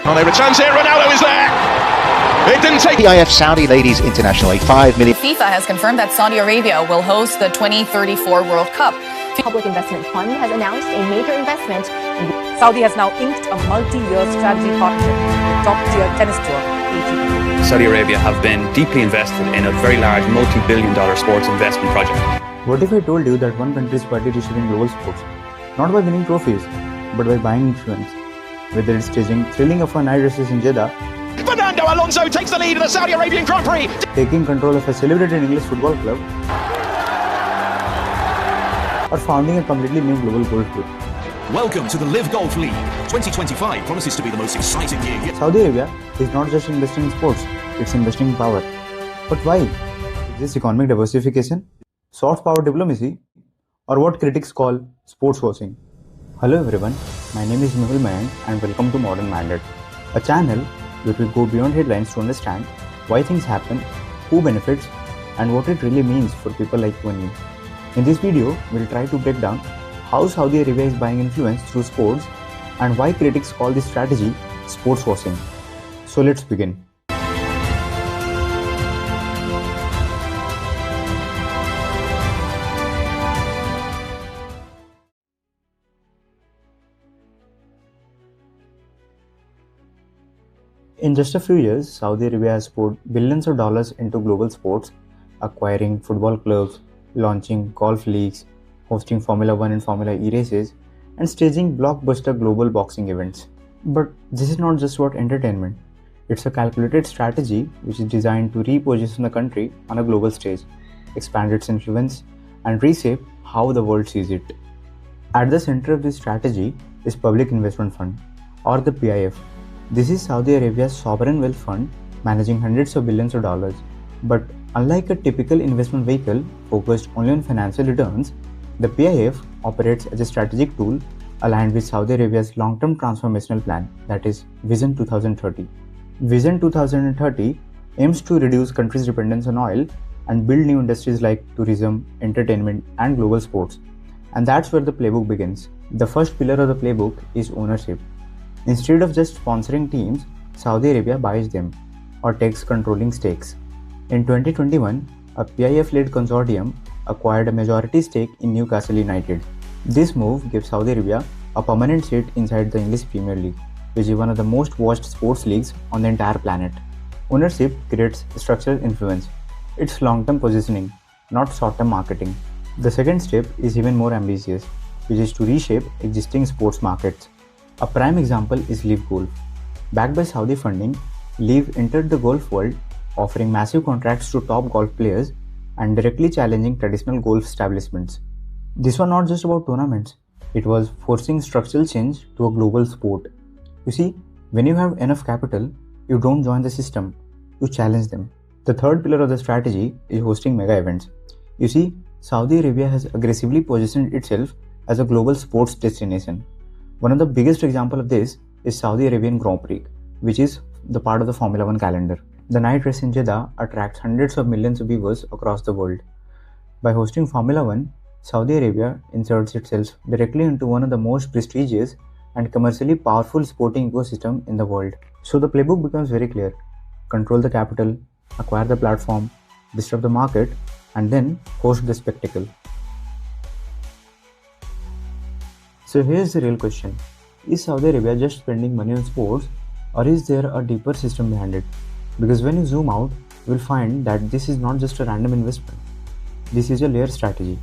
Ronaldo returns here, Ronaldo is there! It didn't take... PIF Saudi Ladies International, a $5 million... FIFA has confirmed that Saudi Arabia will host the 2034 World Cup. Public Investment Fund has announced a major investment. Saudi has now inked a multi-year strategy partnership with top-tier tennis tour ATP. Saudi Arabia have been deeply invested in a very large multi-billion-dollar sports investment project. What if I told you that one country is quietly reshaping global sports, not by winning trophies, but by buying influence? Whether it's staging thrilling F1 night races in Jeddah, Fernando Alonso takes the lead in the Saudi Arabian Grand Prix. Taking control of a celebrated English football club, or founding a completely new global golf group. Welcome to the LIV Golf League. 2025 promises to be the most exciting year yet. Saudi Arabia is not just investing in sports, it's investing in power. But why? Is this economic diversification, soft power diplomacy, or what critics call sportswashing? Hello everyone, my name is Mehul Mayank and welcome to Modern Mandate, a channel where we go beyond headlines to understand why things happen, who benefits, and what it really means for people like you and me. In this video, we'll try to break down how Saudi Arabia is buying influence through sports and why critics call this strategy sports washing. So let's begin. In just a few years, Saudi Arabia has poured billions of dollars into global sports, acquiring football clubs, launching golf leagues, hosting Formula 1 and Formula E races, and staging blockbuster global boxing events. But this is not just about entertainment. It's a calculated strategy which is designed to reposition the country on a global stage, expand its influence, and reshape how the world sees it. At the center of this strategy is Public Investment Fund, or the PIF. This is Saudi Arabia's sovereign wealth fund managing hundreds of billions of dollars. But unlike a typical investment vehicle focused only on financial returns, the PIF operates as a strategic tool aligned with Saudi Arabia's long-term transformational plan, that is Vision 2030. Vision 2030 aims to reduce countries' dependence on oil and build new industries like tourism, entertainment, and global sports. And that's where the playbook begins. The first pillar of the playbook is ownership. Instead of just sponsoring teams, Saudi Arabia buys them or takes controlling stakes. In 2021, a PIF-led consortium acquired a majority stake in Newcastle United. This move gives Saudi Arabia a permanent seat inside the English Premier League, which is one of the most watched sports leagues on the entire planet. Ownership creates structural influence. It's long-term positioning, not short-term marketing. The second step is even more ambitious, which is to reshape existing sports markets. A prime example is LIV Golf. Backed by Saudi funding, LIV entered the golf world, offering massive contracts to top golf players and directly challenging traditional golf establishments. This was not just about tournaments, it was forcing structural change to a global sport. You see, when you have enough capital, you don't join the system, you challenge them. The third pillar of the strategy is hosting mega events. You see, Saudi Arabia has aggressively positioned itself as a global sports destination. One of the biggest examples of this is Saudi Arabian Grand Prix, which is the part of the Formula 1 calendar. The night race in Jeddah attracts hundreds of millions of viewers across the world. By hosting Formula 1, Saudi Arabia inserts itself directly into one of the most prestigious and commercially powerful sporting ecosystem in the world. So the playbook becomes very clear. Control the capital, acquire the platform, disrupt the market, and then host the spectacle. So here's the real question. Is Saudi Arabia just spending money on sports, or is there a deeper system behind it? Because when you zoom out, you will find that this is not just a random investment. This is a layer strategy,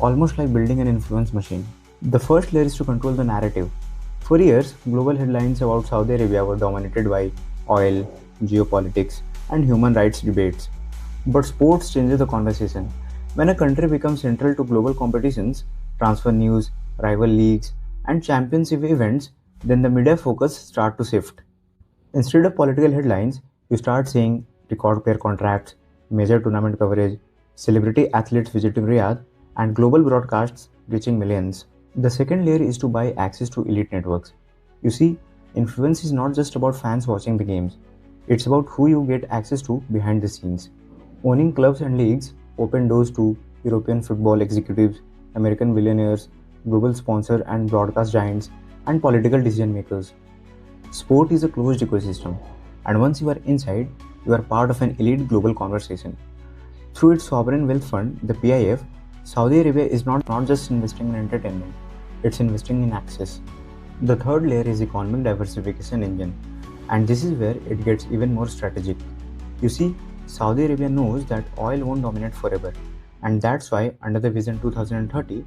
almost like building an influence machine. The first layer is to control the narrative. For years, global headlines about Saudi Arabia were dominated by oil, geopolitics, and human rights debates. But sports changes the conversation. When a country becomes central to global competitions, transfer news, rival leagues, and championship events, then the media focus starts to shift. Instead of political headlines, you start seeing record player contracts, major tournament coverage, celebrity athletes visiting Riyadh, and global broadcasts reaching millions. The second layer is to buy access to elite networks. You see, influence is not just about fans watching the games, it's about who you get access to behind the scenes. Owning clubs and leagues open doors to European football executives, American billionaires, global sponsors and broadcast giants, and political decision makers. Sport is a closed ecosystem, and once you are inside, you are part of an elite global conversation. Through its sovereign wealth fund, the PIF, Saudi Arabia is not just investing in entertainment, it's investing in access. The third layer is economic diversification engine, and this is where it gets even more strategic. You see, Saudi Arabia knows that oil won't dominate forever, and that's why under the Vision 2030,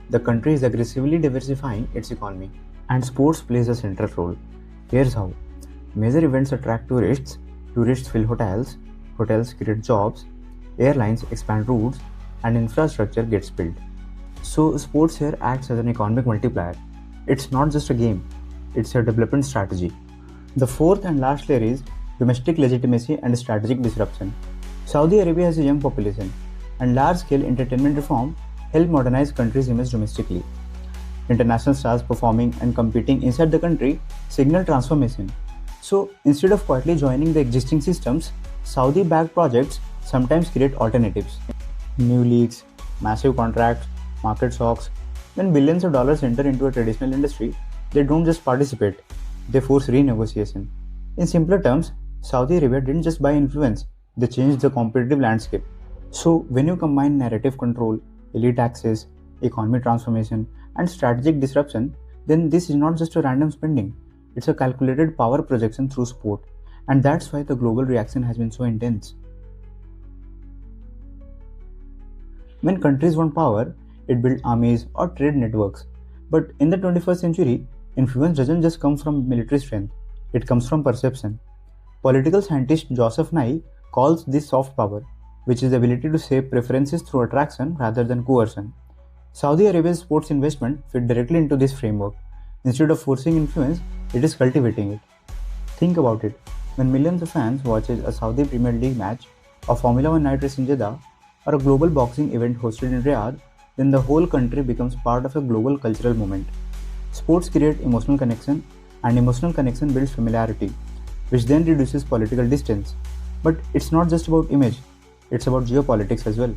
the country is aggressively diversifying its economy, and sports plays a central role. Here's how. Major events attract tourists, tourists fill hotels, hotels create jobs, airlines expand routes, and infrastructure gets built. So sports here acts as an economic multiplier. It's not just a game, it's a development strategy. The fourth and last layer is domestic legitimacy and strategic disruption. Saudi Arabia has a young population, and large-scale entertainment reform help modernize country's image domestically. International stars performing and competing inside the country signal transformation. So instead of quietly joining the existing systems, Saudi-backed projects sometimes create alternatives. New leagues, massive contracts, market shocks. When billions of dollars enter into a traditional industry, they don't just participate, they force renegotiation. In simpler terms, Saudi Arabia didn't just buy influence, they changed the competitive landscape. So when you combine narrative control, elite access, economic transformation, and strategic disruption, then this is not just a random spending, it's a calculated power projection through sport. And that's why the global reaction has been so intense. When countries want power, it builds armies or trade networks. But in the 21st century, influence doesn't just come from military strength, it comes from perception. Political scientist Joseph Nye calls this soft power, which is the ability to shape preferences through attraction rather than coercion. Saudi Arabia's sports investment fit directly into this framework. Instead of forcing influence, it is cultivating it. Think about it. When millions of fans watch a Saudi Premier League match, a Formula 1 night race in Jeddah, or a global boxing event hosted in Riyadh, then the whole country becomes part of a global cultural movement. Sports create emotional connection, and emotional connection builds familiarity, which then reduces political distance. But it's not just about image, it's about geopolitics as well.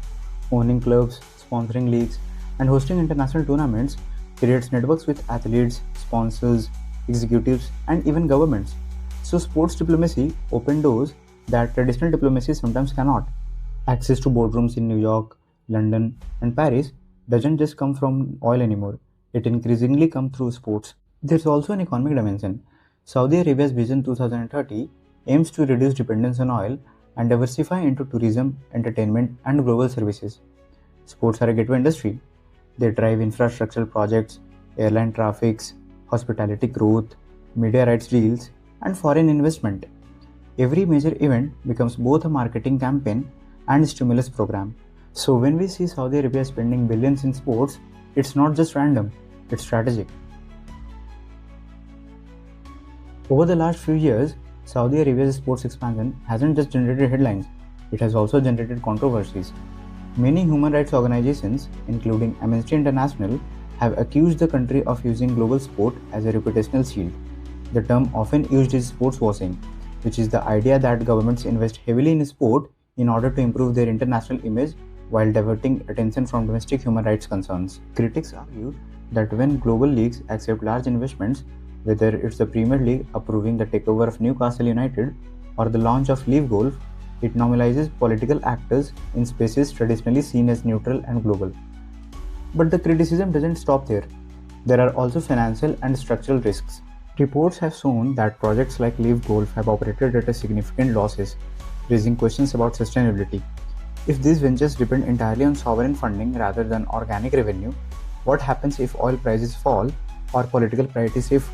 Owning clubs, sponsoring leagues, and hosting international tournaments creates networks with athletes, sponsors, executives, and even governments. So sports diplomacy opens doors that traditional diplomacy sometimes cannot. Access to boardrooms in New York, London, and Paris doesn't just come from oil anymore. It increasingly comes through sports. There's also an economic dimension. Saudi Arabia's Vision 2030 aims to reduce dependence on oil and diversify into tourism, entertainment, and global services. Sports are a gateway industry. They drive infrastructural projects, airline traffics, hospitality growth, media rights deals, and foreign investment. Every major event becomes both a marketing campaign and a stimulus program. So when we see Saudi Arabia spending billions in sports, it's not just random, it's strategic. Over the last few years, Saudi Arabia's sports expansion hasn't just generated headlines, it has also generated controversies. Many human rights organizations, including Amnesty International, have accused the country of using global sport as a reputational shield. The term often used is sportswashing, which is the idea that governments invest heavily in sport in order to improve their international image while diverting attention from domestic human rights concerns. Critics argue that when global leagues accept large investments, whether it's the Premier League approving the takeover of Newcastle United or the launch of LIV Golf, it normalizes political actors in spaces traditionally seen as neutral and global. But the criticism doesn't stop there. There are also financial and structural risks. Reports have shown that projects like LIV Golf have operated at a significant losses, raising questions about sustainability. If these ventures depend entirely on sovereign funding rather than organic revenue, what happens if oil prices fall or political priorities shift?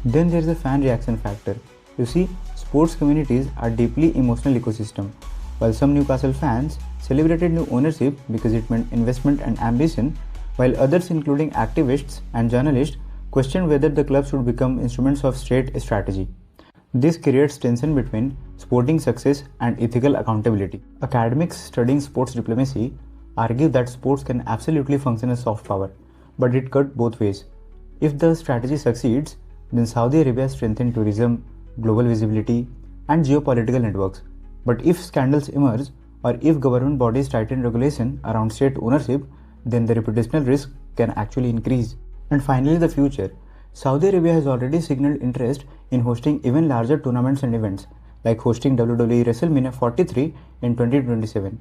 Then there is a fan reaction factor. You see, sports communities are deeply emotional ecosystem. While some Newcastle fans celebrated new ownership because it meant investment and ambition, while others including activists and journalists questioned whether the club should become instruments of state strategy. This creates tension between sporting success and ethical accountability. Academics studying sports diplomacy argue that sports can absolutely function as soft power, but it cuts both ways. If the strategy succeeds, then Saudi Arabia strengthens tourism, global visibility, and geopolitical networks. But if scandals emerge, or if government bodies tighten regulation around state ownership, then the reputational risk can actually increase. And finally, the future. Saudi Arabia has already signaled interest in hosting even larger tournaments and events, like hosting WWE WrestleMania 43 in 2027.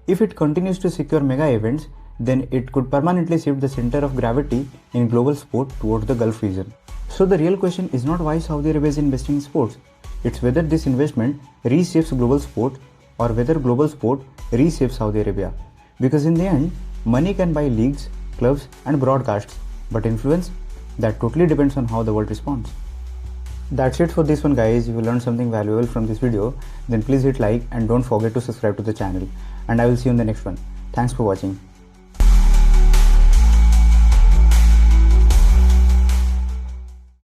If it continues to secure mega events, then it could permanently shift the center of gravity in global sport towards the Gulf region. So the real question is not why Saudi Arabia is investing in sports, it's whether this investment reshapes global sport or whether global sport reshapes Saudi Arabia. Because in the end, money can buy leagues, clubs and broadcasts, but influence, that totally depends on how the world responds. That's it for this one guys. If you learned something valuable from this video, then please hit like and don't forget to subscribe to the channel. And I will see you in the next one. Thanks for watching.